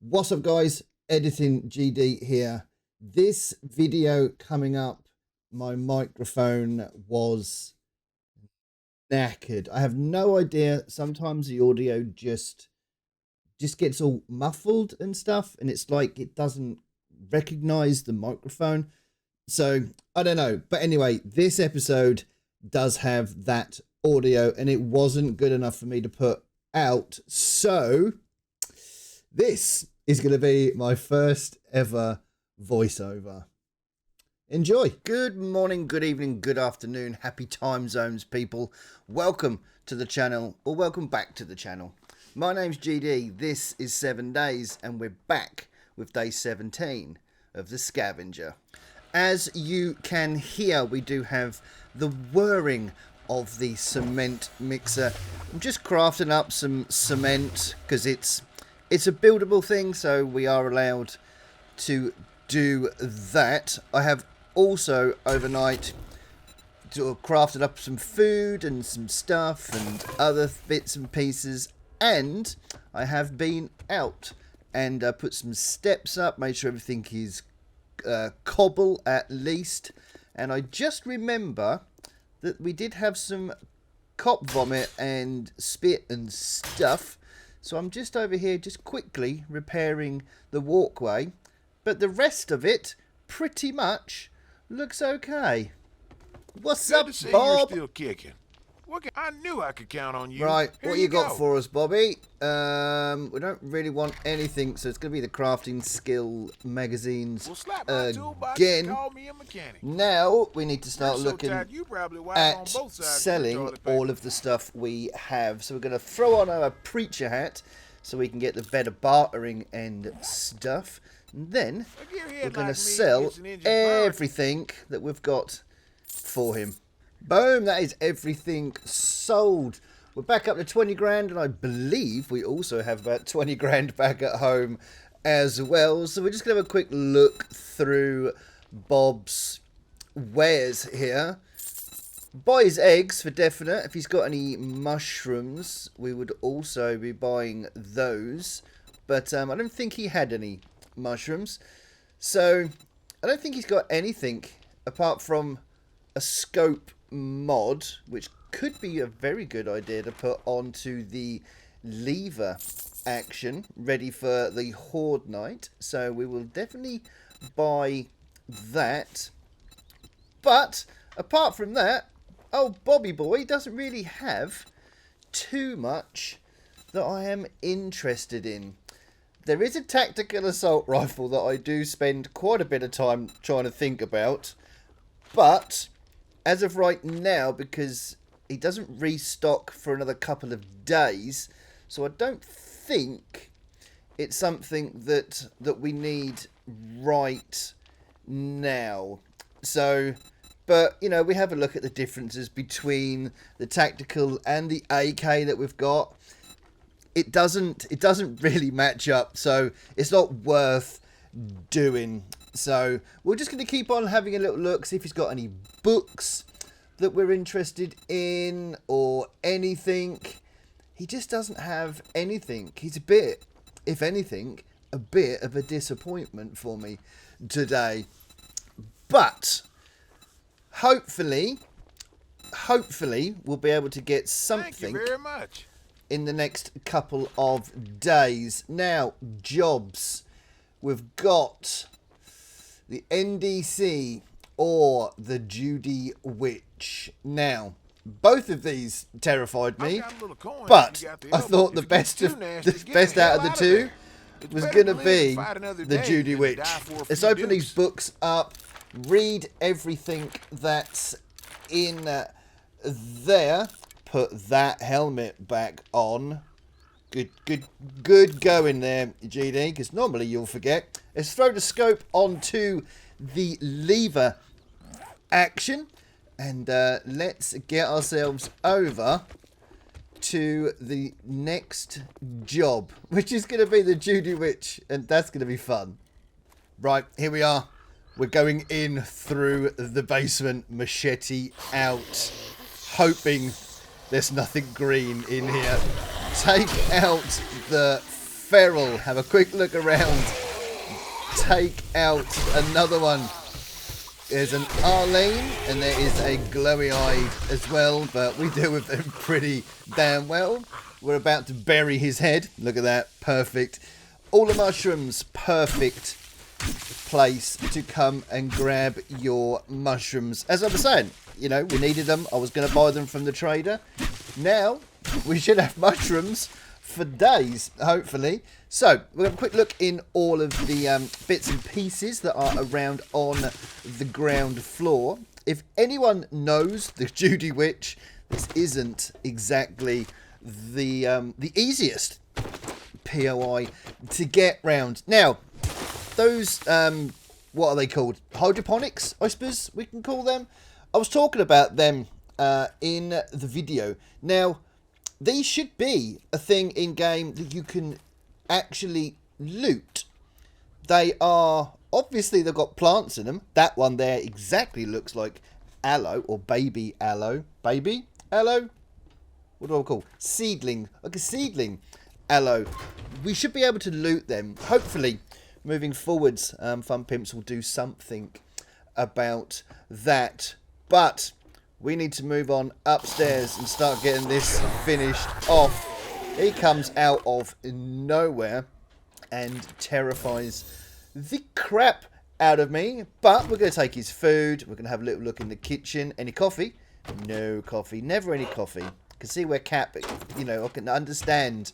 What's up, guys? Editing GD here. This video coming up, my microphone was knackered. I have no idea. Sometimes the audio just gets all muffled and stuff, and it's like it doesn't recognize the microphone. So I don't know. But anyway, this episode does have that audio, and it wasn't good enough for me to put out. So this is going to be my first ever voiceover. Enjoy. Good morning, good evening, good afternoon. Happy time zones, people. Welcome to the channel, or welcome back to the channel. My name's GD. This is 7 days, and we're back with day 17 of the Scavenger. As you can hear, we do have the whirring of the cement mixer. I'm just crafting up some cement because it's a buildable thing, so we are allowed to do that. I have also overnight crafted up some food and some stuff and other bits and pieces, and I have been out and put some steps up, made sure everything is cobble at least. And I just remember that we did have some cop vomit and spit and stuff. So I'm just over here just quickly repairing the walkway. But the rest of it pretty much looks okay. What's Good up, to see Bob? You're still kicking. I knew I could count on you. Right, Here what you got go. for us, Bobby? We don't really want anything, so it's going to be the crafting skill magazines Well, slap my toolbox again. and call me a mechanic. Now we need to start You're so looking tired, you probably wipe at on both sides of your selling toilet paper. all of the stuff we have. So we're going to throw on our preacher hat so we can get the better bartering and stuff. And then Look here, we're going to like me, sell it's an engine burn. everything that we've got for him. Boom, that is everything sold. We're back up to 20 grand, and I believe we also have about 20 grand back at home as well. So we're just going to have a quick look through Bob's wares here. Buy his eggs for definite. If he's got any mushrooms, we would also be buying those. But I don't think he had any mushrooms. So I don't think he's got anything apart from a scope mod, which could be a very good idea to put onto the lever action, ready for the Horde Night. So we will definitely buy that. But apart from that, old Bobby boy doesn't really have too much that I am interested in. There is a tactical assault rifle that I do spend quite a bit of time trying to think about, but as of right now, because he doesn't restock for another couple of days, so I don't think it's something that we need right now. So, but you know, we have a look at the differences between the tactical and the AK that we've got. It doesn't really match up, so it's not worth doing. So we're just going to keep on having a little look, see if he's got any books that we're interested in or anything. He just doesn't have anything. He's a bit, if anything, a bit of a disappointment for me today. But hopefully we'll be able to get something Thank you very much. in the next couple of days. Now, jobs. We've got the NDC or the Judy Witch. Now, both of these terrified me, I've got a little coin but if you got the I elbow. thought If the it best gets of too nasty, the get best the out hell of the out two there. It's was better going to to live be and fight another the day Judy than to Witch. die for a Let's few open these dukes. books up, read everything that's in there, put that helmet back on. Good going there, GD, because normally you'll forget. Let's throw the scope onto the lever action, and let's get ourselves over to the next job, which is going to be the Judy Witch, and that's going to be fun. Right, here we are. We're going in through the basement, machete out, hoping there's nothing green in here. Take out the feral. Have a quick look around. Take out another one. There's an Arlene, and there is a glowy-eyed as well, but we deal with them pretty damn well. We're about to bury his head. Look at that. Perfect. All the mushrooms. Perfect place to come and grab your mushrooms. As I was saying, you know, we needed them. I was going to buy them from the trader. Now, we should have mushrooms for days, hopefully. So, we're going to have a quick look in all of the bits and pieces that are around on the ground floor. If anyone knows the Judy Witch, this isn't exactly the easiest POI to get round. Now, those, what are they called? Hydroponics, I suppose we can call them. I was talking about them in the video. Now, these should be a thing in-game that you can actually loot. They are, obviously they've got plants in them. That one there exactly looks like aloe or baby aloe. Baby aloe? What do I call? Seedling. Like a seedling aloe. We should be able to loot them. Hopefully, moving forwards, Fun Pimps will do something about that. But we need to move on upstairs and start getting this finished off. He comes out of nowhere and terrifies the crap out of me. But we're going to take his food. We're going to have a little look in the kitchen. Any coffee? No coffee. Never any coffee. I can see where Cap, you know, I can understand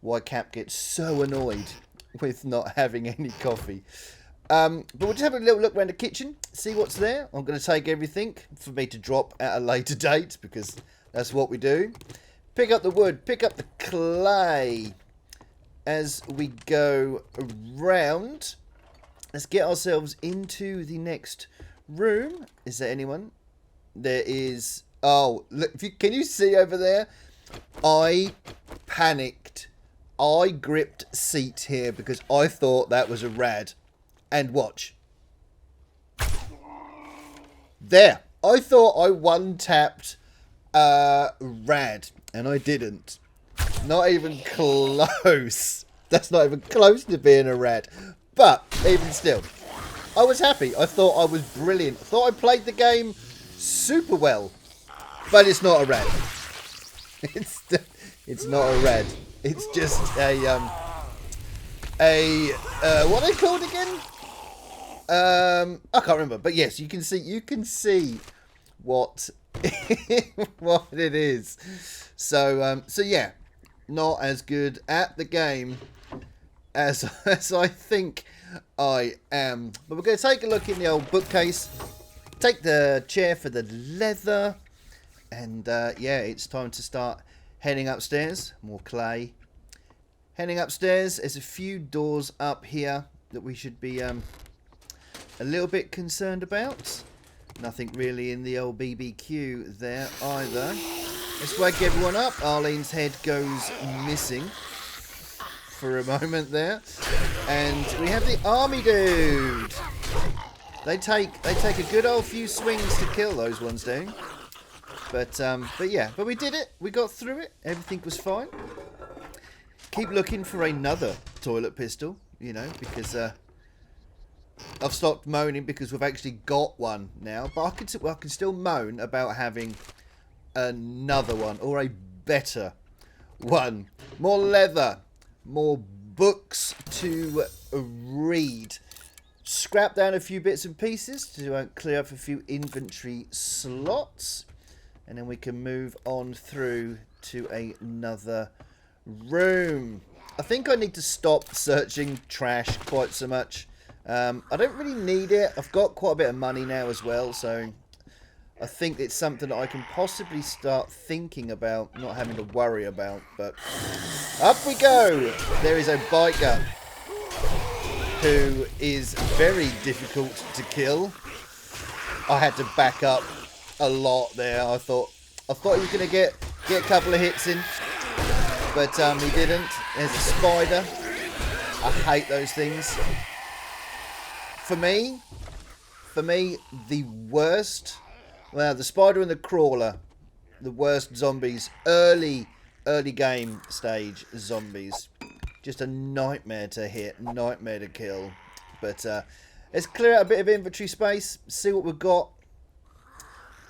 why Cap gets so annoyed with not having any coffee. But we'll just have a little look around the kitchen, see what's there. I'm going to take everything for me to drop at a later date because that's what we do. Pick up the wood, pick up the clay as we go around. Let's get ourselves into the next room. Is there anyone? There is. Oh, look! Can you see over there? I panicked. I gripped seat here because I thought that was a rad. And watch. There. I thought I one-tapped rad. And I didn't. Not even close. That's not even close to being a rad. But, even still. I was happy. I thought I was brilliant. I thought I played the game super well. But it's not a rad. It's not a rad. It's just what are they called again? I can't remember, but yes, you can see what what it is. So yeah, not as good at the game as I think I am. But we're going to take a look in the old bookcase. Take the chair for the leather, and yeah, it's time to start heading upstairs. More clay. Heading upstairs. There's a few doors up here that we should be a little bit concerned about. Nothing really in the old BBQ there either. Let's wake everyone up. Arlene's head goes missing for a moment there. And we have the army dude. They take a good old few swings to kill those ones down. But yeah, but we did it. We got through it. Everything was fine. Keep looking for another toilet pistol, you know, because I've stopped moaning because we've actually got one now. But I can still moan about having another one or a better one. More leather, more books to read. Scrap down a few bits and pieces to clear up a few inventory slots. And then we can move on through to another room. I think I need to stop searching trash quite so much. I don't really need it. I've got quite a bit of money now as well, so I think it's something that I can possibly start thinking about, not having to worry about. But up we go. There is a biker who is very difficult to kill. I had to back up a lot there. I thought he was going to get a couple of hits in, but he didn't. There's a spider. I hate those things. For me, the worst. Well, the spider and the crawler, the worst zombies. Early game stage zombies. Just a nightmare to hit, nightmare to kill. But let's clear out a bit of inventory space, see what we've got.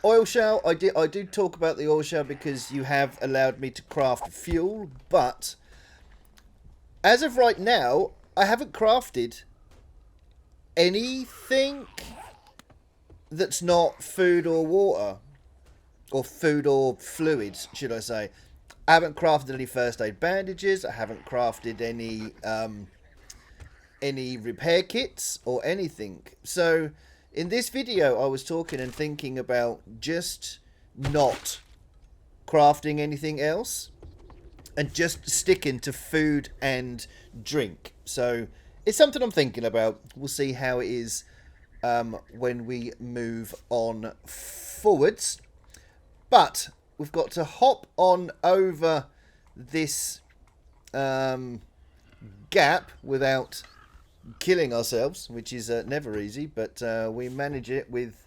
Oil shell, I do talk about the oil shell because you have allowed me to craft fuel, but as of right now, I haven't crafted anything that's not food or water, or food or fluids, should I say. I haven't crafted any first aid bandages. I haven't crafted any repair kits or anything. So in this video I was talking and thinking about just not crafting anything else and just sticking to food and drink. So it's something I'm thinking about. We'll see how it is when we move on forwards. But we've got to hop on over this gap without killing ourselves, which is never easy, but we manage it with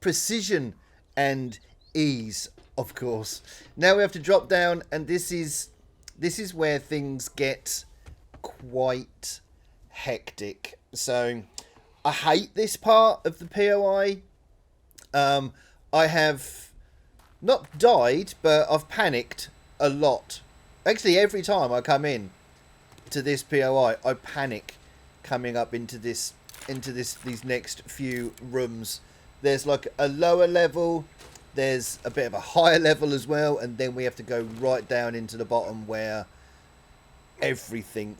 precision and ease, of course. Now we have to drop down, and this is where things get quite hectic. So I hate this part of the POI. I have not died, but I've panicked a lot. Actually, every time I come in to this POI, I panic coming up into these next few rooms. There's like a lower level, there's a bit of a higher level as well, and then we have to go right down into the bottom where everything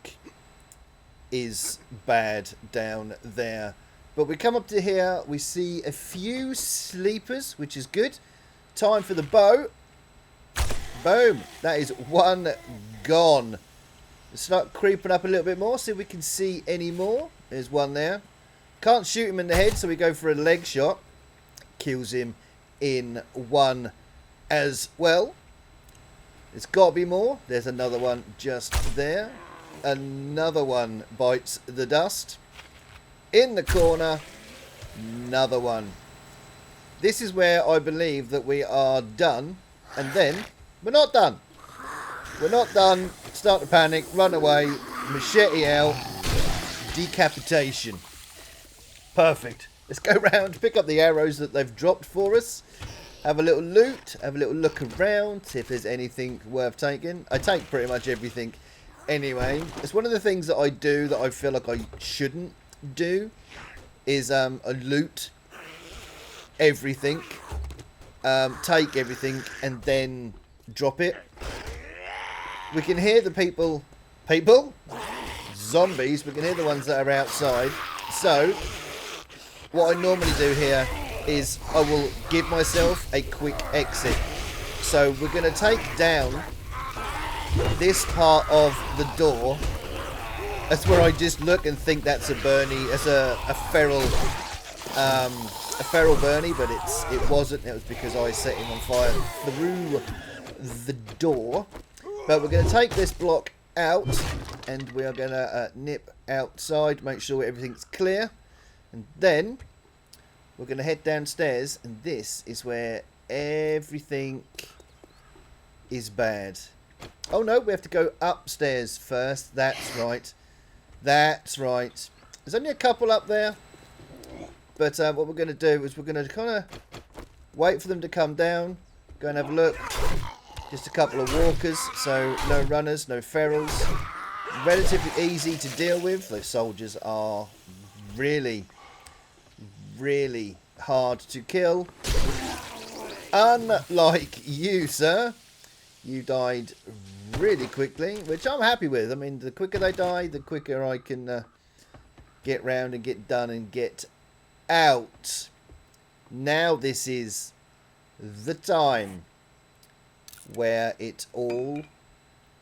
is bad down there. But we come up to here, we see a few sleepers, which is good. Time for the bow. Boom. That is one gone. Let's start creeping up a little bit more, see if we can see any more. There's one there. Can't shoot him in the head, so we go for a leg shot. Kills him in one as well. There's got to be more. There's another one just there. Another one bites the dust. In the corner. Another one. This is where I believe that we are done. And then, we're not done. We're not done. Start to panic. Run away. Machete out. Decapitation. Perfect. Let's go round. Pick up the arrows that they've dropped for us. Have a little loot. Have a little look around. See if there's anything worth taking. I take pretty much everything anyway. It's one of the things that I do that I feel like I shouldn't do. Is I loot everything, take everything, and then drop it. We can hear the people, zombies, we can hear the ones that are outside. So what I normally do here is I will give myself a quick exit. So we're going to take down this part of the door. That's where I just look and think that's a Bernie, as a feral Bernie, but it wasn't. It was because I set him on fire through the door. But we're going to take this block out, and we are going to nip outside, make sure everything's clear, and then we're going to head downstairs, and this is where everything is bad. Oh no, we have to go upstairs first. That's right. That's right. There's only a couple up there. But what we're going to do is we're going to kind of wait for them to come down. Go and have a look. Just a couple of walkers. So no runners, no ferals. Relatively easy to deal with. Those soldiers are really, really hard to kill. Unlike you, sir. You died really quickly, which I'm happy with. I mean, the quicker they die, the quicker I can get round and get done and get out. Now this is the time where it all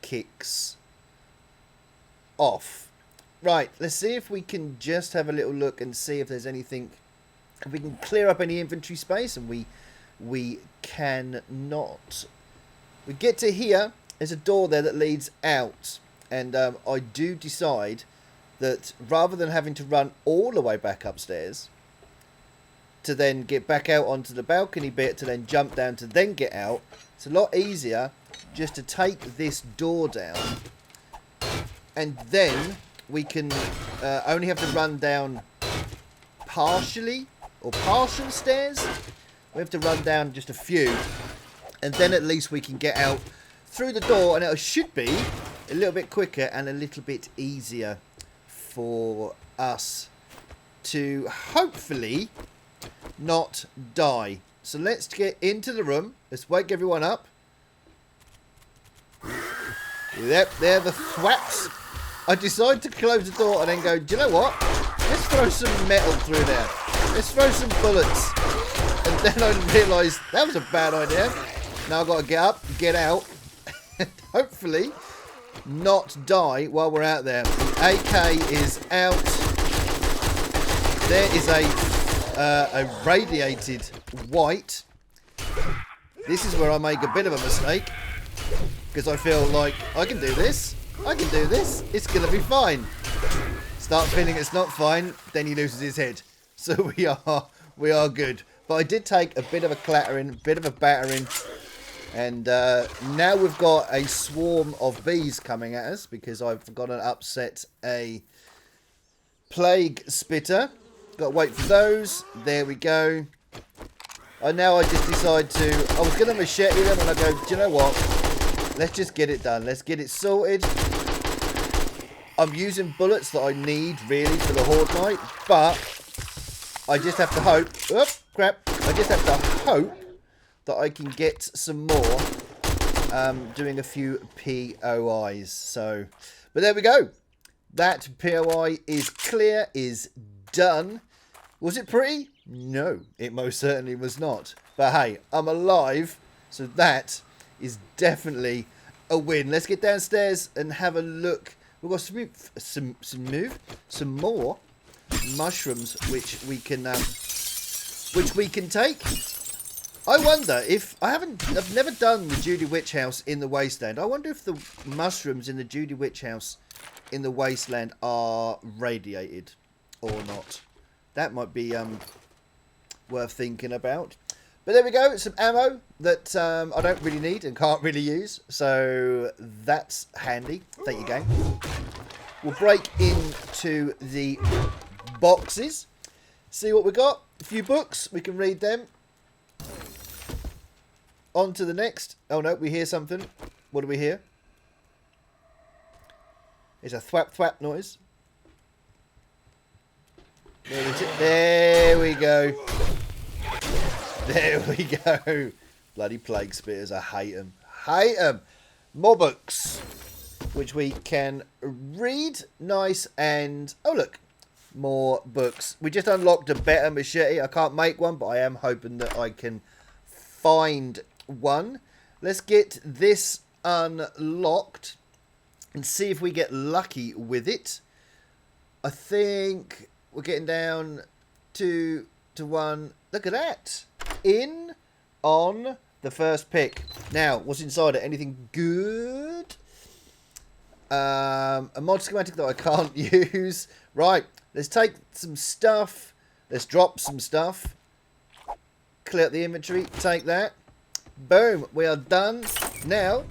kicks off. Right, let's see if we can just have a little look and see if there's anything, if we can clear up any inventory space, and we cannot. We get to here, there's a door there that leads out, and I do decide that rather than having to run all the way back upstairs to then get back out onto the balcony bit to then jump down to then get out, it's a lot easier just to take this door down, And then we can only have to run down partial stairs. We have to run down just a few. And then at least we can get out through the door. And it should be a little bit quicker and a little bit easier for us to hopefully not die. So let's get into the room. Let's wake everyone up. Yep, they're the thwaps. I decided to close the door and then go, do you know what? Let's throw some metal through there. Let's throw some bullets. And then I realised that was a bad idea. Now I've got to get up, get out, and hopefully not die while we're out there. The AK is out. There is a radiated white. This is where I make a bit of a mistake. Because I feel like I can do this. I can do this. It's going to be fine. Start feeling it's not fine. Then he loses his head. So we are good. But I did take a bit of a clattering, a bit of a battering. And now we've got a swarm of bees coming at us. Because I've forgotten to upset a plague spitter. Got to wait for those. There we go. And now I just decide to... I was going to machete them and I go, do you know what? Let's just get it done. Let's get it sorted. I'm using bullets that I need, really, for the Horde Night. But I just have to hope... Oh, crap. I just have to hope that I can get some more doing a few POIs. So, but there we go. That POI is clear, is done. Was it pretty? No, it most certainly was not. But hey, I'm alive, so that is definitely a win. Let's get downstairs and have a look. We've got some more mushrooms which we can take. I wonder if I've never done the Judy Witch House in the Wasteland. I wonder if the mushrooms in the Judy Witch House in the Wasteland are radiated or not. That might be worth thinking about. But there we go. Some ammo that I don't really need and can't really use. So that's handy. Thank you, gang. We'll break into the boxes. See what we got. A few books. We can read them. On to the next. Oh no, we hear something. What do we hear? It's a thwap thwap noise. There we go. There we go. Bloody plague spitters. I hate them. Hate them. More books, which we can read. Nice. And oh look, more books. We just unlocked a better machete. I can't make one, but I am hoping that I can find one. Let's get this unlocked and see if we get lucky with it. I think we're getting down to 1. Look at that. In on the first pick. Now, what's inside it? Anything good? A mod schematic that I can't use. Right, let's take some stuff. Let's drop some stuff. Clear out the inventory. Take that. Boom. We are done. Now,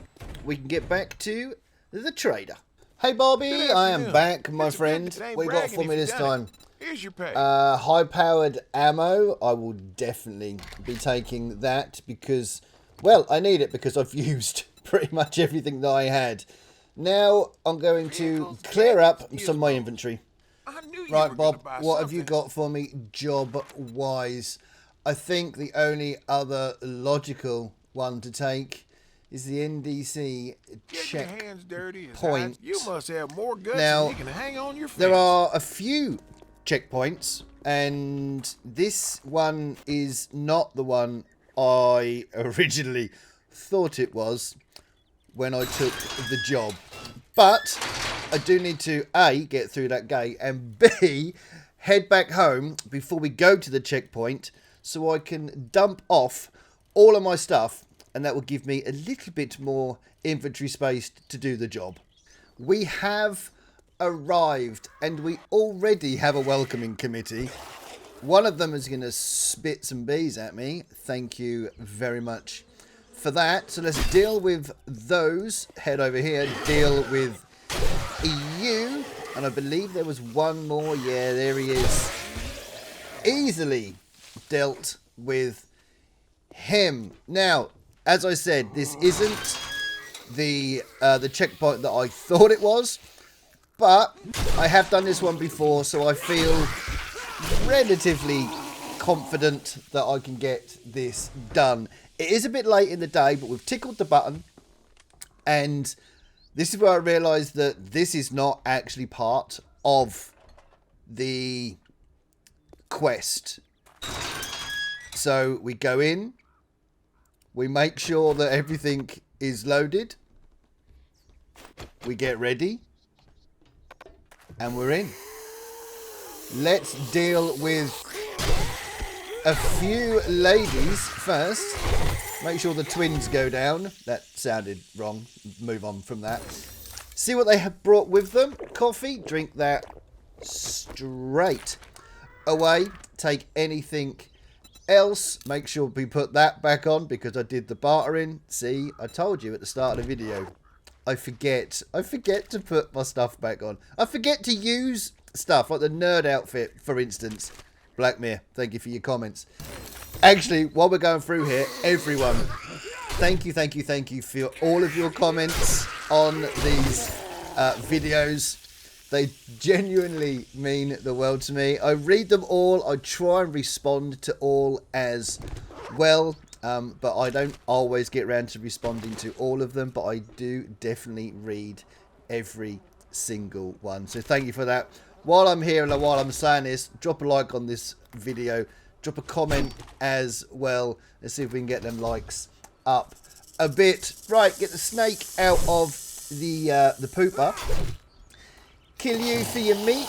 we can get back to the trader. Hey, Bobby. I am back, my friend. What you got for me this time? Here's your pay. High-powered ammo. I will definitely be taking that because, well, I need it because I've used pretty much everything that I had. Now, I'm going to clear up some of my inventory. Right, Bob, what have you got for me job-wise? I think the only other logical one to take is the NDC checkpoint. You must have more guts now, than you can hang on your face. There are a few checkpoints, and this one is not the one I originally thought it was when I took the job. But I do need to A, get through that gate, and B, head back home before we go to the checkpoint so I can dump off all of my stuff, and that will give me a little bit more inventory space to do the job. We have arrived, and we already have a welcoming committee. One of them is going to spit some bees at me. Thank you very much for that. So let's deal with those. Head over here. Deal with you, and I believe there was one more. Yeah, there he is. Easily dealt with him. Now, as I said, this isn't the checkpoint that I thought it was, but I have done this one before, so I feel relatively confident that I can get this done. It is a bit late in the day, but we've tickled the button, and this is where I realised that this is not actually part of the quest. So we go in, we make sure that everything is loaded, we get ready, and we're in. Let's deal with a few ladies first. Make sure the twins go down. That sounded wrong. Move on from that. See what they have brought with them. Coffee. Drink that straight away. Take anything else. Make sure we put that back on because I did the bartering. See, I told you at the start of the video. I forget to put my stuff back on. I forget to use stuff like the nerd outfit, for instance. Blackmere, thank you for your comments. Actually, while we're going through here, everyone, thank you for all of your comments on these videos. They genuinely mean the world to me. I read them all. I try and respond to all as well. But I don't always get around to responding to all of them. But I do definitely read every single one. So thank you for that. While I'm here and while I'm saying this, drop a like on this video. Drop a comment as well. Let's see if we can get them likes up a bit. Right, get the snake out of the pooper. Kill you for your meat.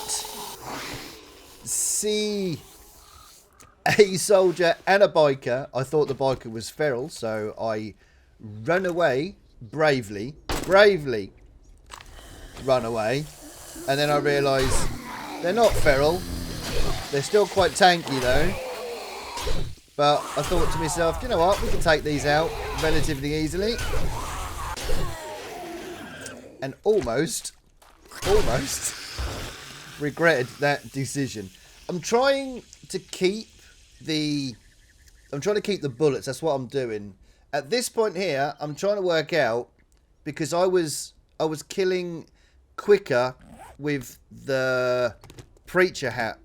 See a soldier and a biker. I thought the biker was feral, so I run away bravely. Bravely run away. And then I realise they're not feral. They're still quite tanky though. But I thought to myself, you know what? We can take these out relatively easily. And almost regretted that decision. I'm trying to keep the bullets. That's what I'm doing. At this point here, I'm trying to work out, because I was killing quicker with the preacher hat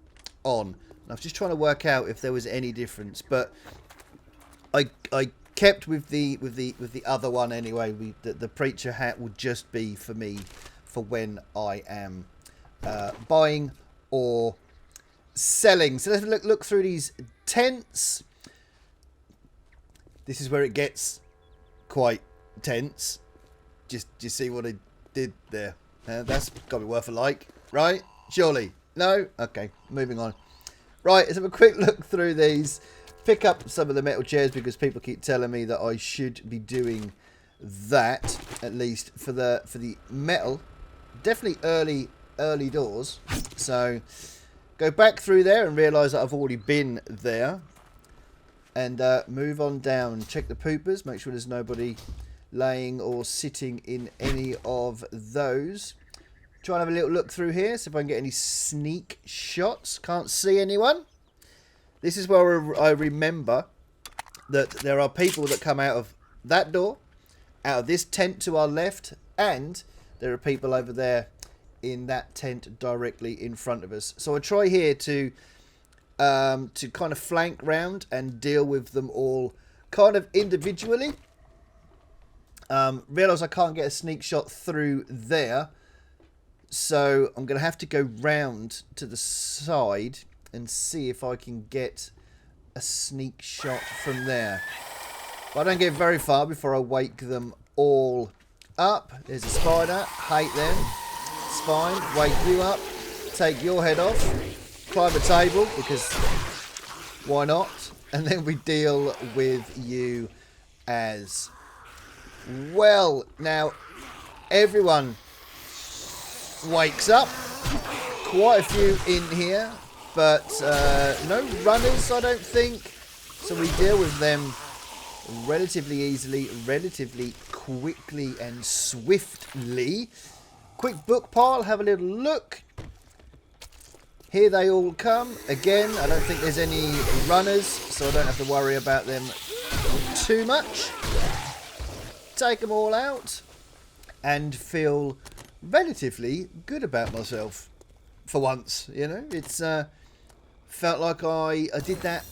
on. I was just trying to work out if there was any difference, but I kept with the other one anyway. The preacher hat will just be for me for when I am buying or selling. So let's look through these tents. This is where it gets quite tense. Just see what I did there. That's got to be worth a like, right? Surely. No? Okay, moving on. Right, let's have a quick look through these. Pick up some of the metal chairs because people keep telling me that I should be doing that, at least for the metal. Definitely early doors. So go back through there and realise that I've already been there. And move on down. Check the poopers. Make sure there's nobody laying or sitting in any of those. Try and have a little look through here, see if I can get any sneak shots. Can't see anyone. This is where I remember that there are people that come out of that door, out of this tent to our left, and there are people over there in that tent directly in front of us. So I try here to kind of flank round and deal with them all kind of individually. Realise I can't get a sneak shot through there. So I'm going to have to go round to the side and see if I can get a sneak shot from there. But I don't get very far before I wake them all up. There's a spider. Hate them. It's fine. Wake you up. Take your head off. Climb a table because why not? And then we deal with you as well. Now, everyone wakes up. Quite a few in here, but no runners, I don't think. So we deal with them relatively easily, relatively quickly and swiftly. quick book pile, have a little look. Here they all come. Again, I don't think there's any runners, so I don't have to worry about them too much. Take them all out and feel relatively good about myself for once. You know, it's felt like I did that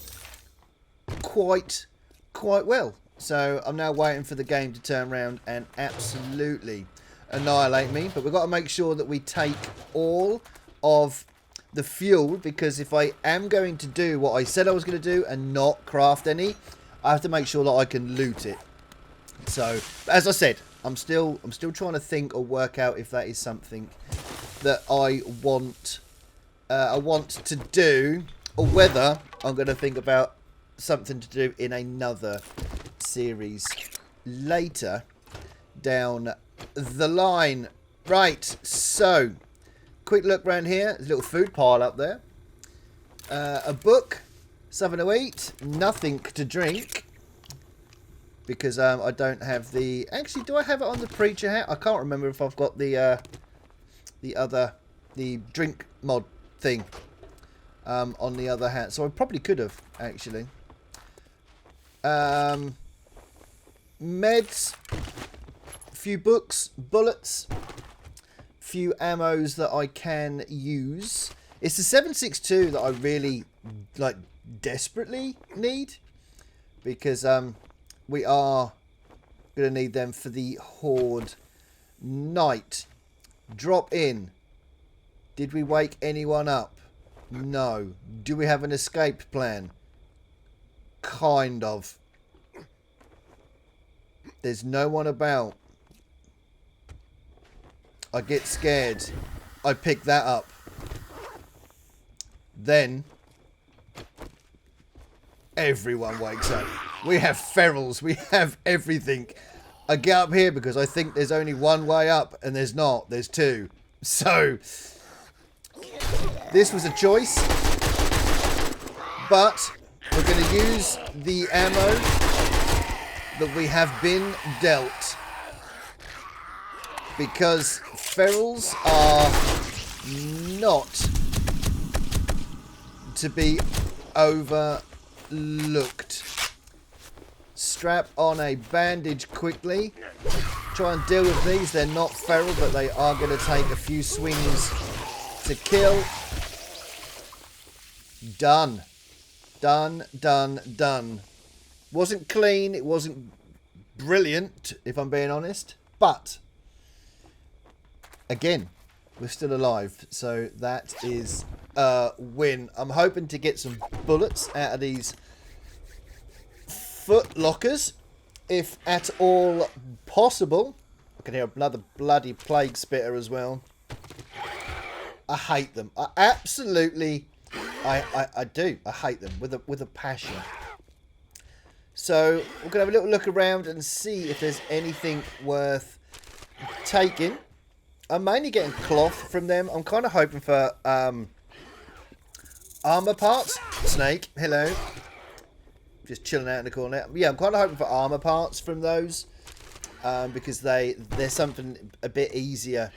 quite well. So I'm now waiting for the game to turn around and absolutely annihilate me. But we've got to make sure that we take all of the fuel, because if I am going to do what I said I was going to do and not craft any, I have to make sure that I can loot it. So, as I said, I'm still trying to think or work out if that is something that I want to do, or whether I'm going to think about something to do in another series later down the line. Right, so quick look around here. There's a little food pile up there. A book, something to eat, nothing to drink, because I don't have the... Actually, do I have it on the preacher hat? I can't remember if I've got the drink mod thing on the other hat. So I probably could have, actually. Meds, a few books, bullets, few ammos that I can use. It's the 7.62 that I really desperately need, because we are going to need them for the Horde night. Drop in. Did we wake anyone up? No. Do we have an escape plan? Kind of. There's no one about. I get scared. I pick that up. Then everyone wakes up. We have ferals. We have everything. I get up here because I think there's only one way up, and there's not. There's two. So this was a choice, but we're going to use the ammo that we have been dealt, because ferals are not to be overlooked. Strap on a bandage quickly. Try and deal with these. They're not feral, but they are going to take a few swings to kill. Done. Done, done, done. Wasn't clean. It wasn't brilliant, if I'm being honest. But, again, we're still alive. So that is a win. I'm hoping to get some bullets out of these foot lockers, if at all possible. I can hear another bloody plague spitter as well. I hate them. I absolutely, I do. I hate them with a passion. So we're gonna have a little look around and see if there's anything worth taking. I'm mainly getting cloth from them. I'm kind of hoping for armor parts. Snake, hello. Just chilling out in the corner. Yeah, I'm kind of hoping for armor parts from those, because they're something a bit easier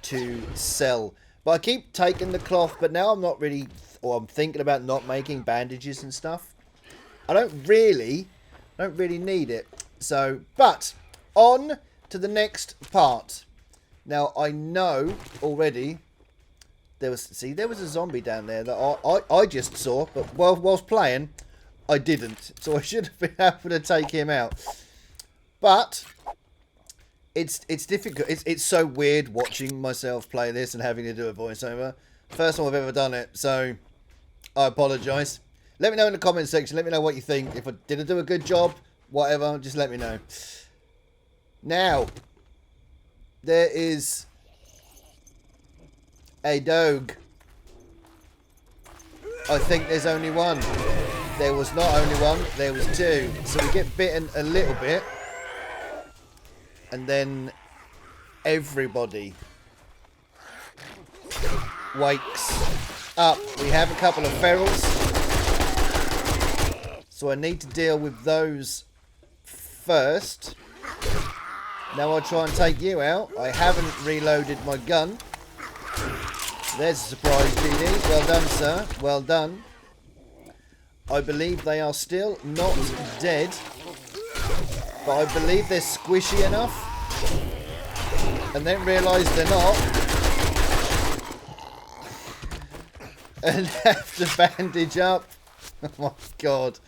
to sell. But I keep taking the cloth, but now I'm not really, or I'm thinking about not making bandages and stuff. I don't really need it. So, but on to the next part. Now I know already there was a zombie down there that I just saw, but whilst playing, I didn't, so I should have been able to take him out. But it's difficult. It's so weird watching myself play this and having to do a voiceover. First time I've ever done it, so I apologise. Let me know in the comments section. Let me know what you think. If I did do a good job, whatever, just let me know. Now, there is a dog. I think there's only one. There was not only one, there was two. So we get bitten a little bit. And then everybody wakes up. We have a couple of ferals. So I need to deal with those first. Now I'll try and take you out. I haven't reloaded my gun. There's a surprise, GD. Well done, sir. Well done. I believe they are still not dead. But I believe they're squishy enough. And then realise they're not. And have to bandage up. Oh my god.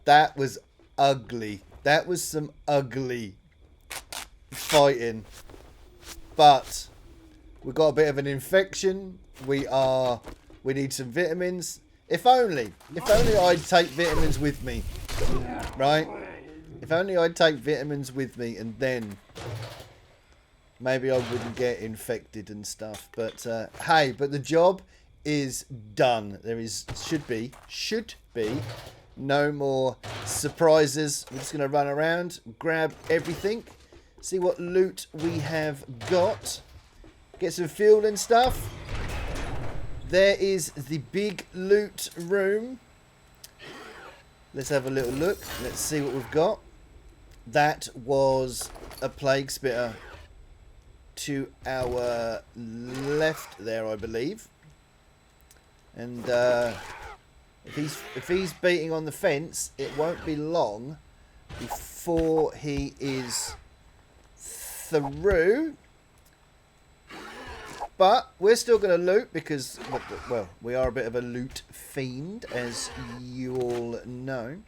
That was ugly. That was some ugly fighting. But we've got a bit of an infection. We need some vitamins. If only I'd take vitamins with me. Right? If only I'd take vitamins with me, and then maybe I wouldn't get infected and stuff. But hey, but the job is done. There should be no more surprises. We're just going to run around, grab everything, see what loot we have got, get some fuel and stuff. There is the big loot room. Let's have a little look. Let's see what we've got. That was a plague spitter to our left there, I believe. And if he's beating on the fence, it won't be long before he is through. But we're still going to loot because, well, we are a bit of a loot fiend, as you all know.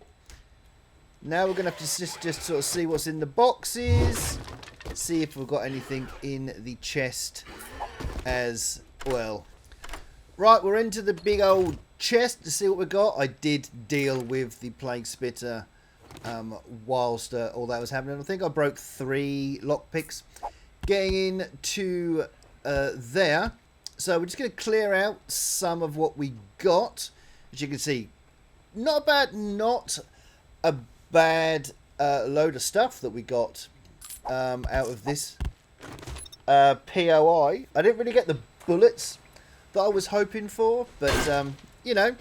Now we're going to have to just sort of see what's in the boxes. See if we've got anything in the chest as well. Right, we're into the big old chest to see what we've got. I did deal with the plague spitter whilst all that was happening. I think I broke 3 lockpicks. Getting into there. So we're just going to clear out some of what we got. As you can see, not a bad load of stuff that we got out of this POI. I didn't really get the bullets that I was hoping for, but you know,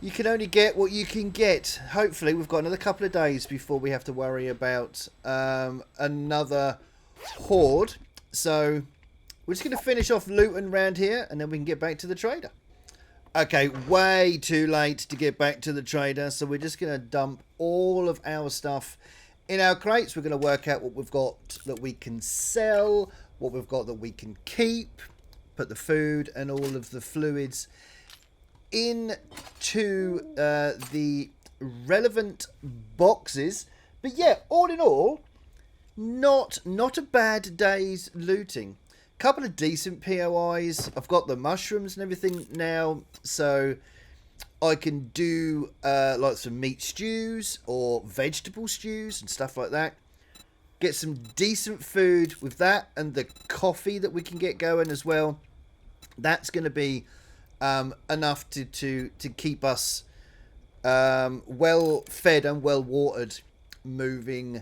you can only get what you can get. Hopefully we've got another couple of days before we have to worry about another horde. So we're just going to finish off looting around here, and then we can get back to the trader. Okay, way too late to get back to the trader, so we're just going to dump all of our stuff in our crates. We're going to work out what we've got that we can sell, what we've got that we can keep, put the food and all of the fluids into the relevant boxes. But yeah, all in all, not a bad day's looting. Couple of decent POIs. I've got the mushrooms and everything now, so I can do like some meat stews or vegetable stews and stuff like that. Get some decent food with that, and the coffee that we can get going as well. That's going to be enough to keep us well fed and well watered moving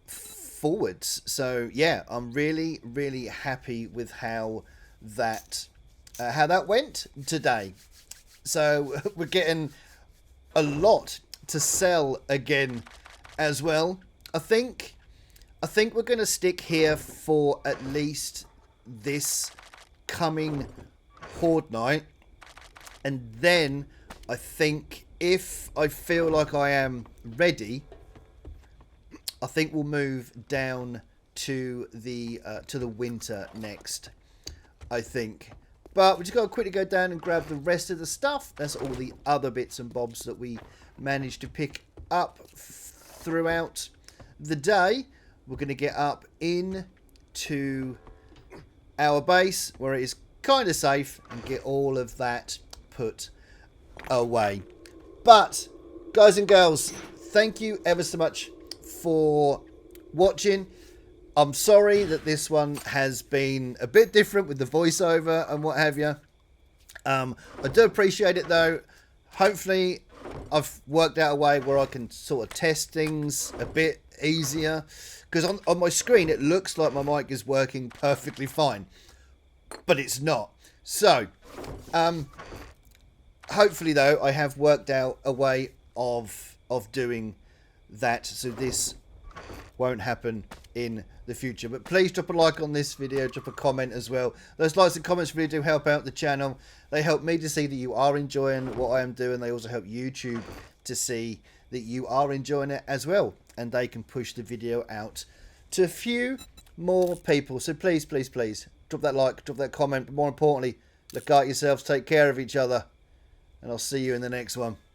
forwards. So yeah, I'm really happy with how that went today. So we're getting a lot to sell again as well. I think we're going to stick here for at least this coming horde night, and then I think if I feel like I am ready, I think we'll move down to the winter next, I think. But we just got to quickly go down and grab the rest of the stuff. That's all the other bits and bobs that we managed to pick up throughout the day. We're going to get up into our base where it is kind of safe and get all of that put away. But guys and girls, thank you ever so much for watching. I'm sorry that this one has been a bit different with the voiceover and what have you. I do appreciate it though. Hopefully I've worked out a way where I can sort of test things a bit easier, because on my screen it looks like my mic is working perfectly fine, but it's not. So hopefully though I have worked out a way of doing that, so this won't happen in the future. But please drop a like on this video, drop a comment as well. Those likes and comments really do help out the channel. They help me to see that you are enjoying what I am doing. They also help YouTube to see that you are enjoying it as well, and they can push the video out to a few more people. So please, please, please drop that like, drop that comment, but more importantly, look out yourselves, take care of each other, and I'll see you in the next one.